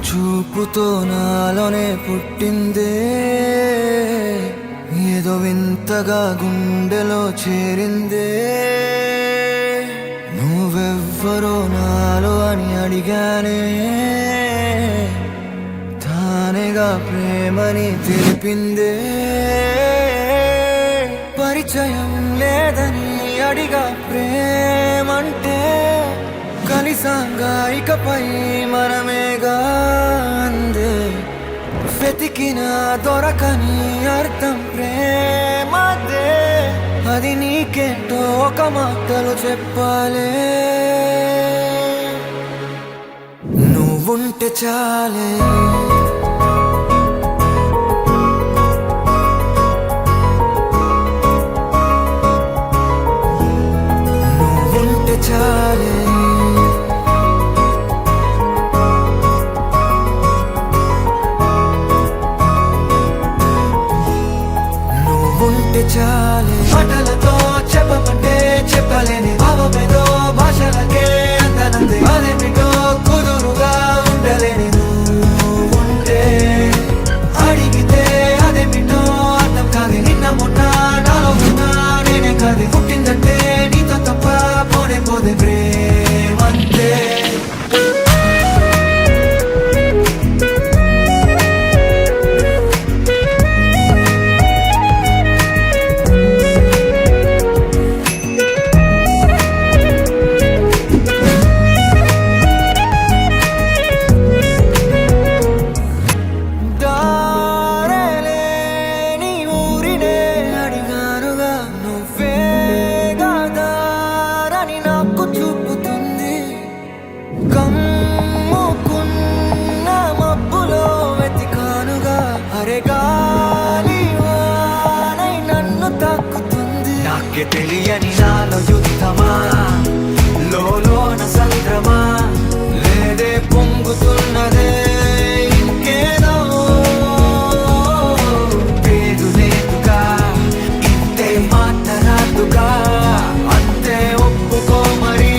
చూపుతో నాలోనే పుట్టిందే, ఏదో వింతగా గుండెలో చేరిందే. నువ్వెవ్వరో నాలో అని అడిగానే, తానేగా ప్రేమని తెలిపిందే. పరిచయం లేదని అడిగా ప్రేమంటే, కలిసాంగా ఇకపై మనమేగా అందే. వెతికిన దొరకని అర్థం ప్రేమదే, అది నీకేంటో ఒక మాటలు చెప్పాలే. నువ్వుంటే చాలే, నువ్వుంటే చాలే. చాలే మాటలతో చెప్పమంటే చెప్పలేని భావమేదో భాషలకే అందనందే. అదేమిటో కుదురుగా ఉండలేని నువ్వుంటే, అడిగితే అదేమిటో అర్థం కాదు. నిన్న మొన్న నాలో ఉన్నా నేనే కాదు. పుట్టిందంటే నీతో తప్ప పోనే పోదే ప్రేమంతే. కమ్ముకున్న మబ్బులో వెతికానుగా, అరే గాలి వానై నన్ను తాకుతుంది. నాకే తెలియని నాలో యుద్ధమా, లోన సంద్రమా, లేదే పొంగుతున్నదే ఇంకేదో. పేరు లేదుగా, ఇంతే మాట రాదుగా, అంతే ఒప్పుకో మరి.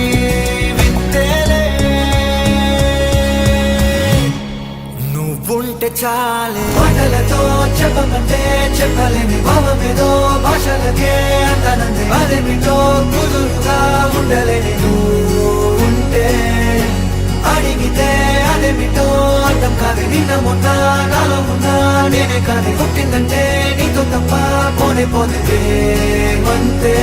నువ్వుంటే చాలే మాటలతో చెప్పమంటే చెప్పలేని భావమేదో భాషలకే అందనందే. అదేమిటో కుదురుగా ఉండలేని నువ్వుంటే, అడిగితే అదేమిటో అర్థం కాదు. నిన్న మొన్న నాలో ఉన్నా నేనే కాదు. పుట్టిందంటే నీతో తప్ప పోనే పోతే ప్రేమంతే.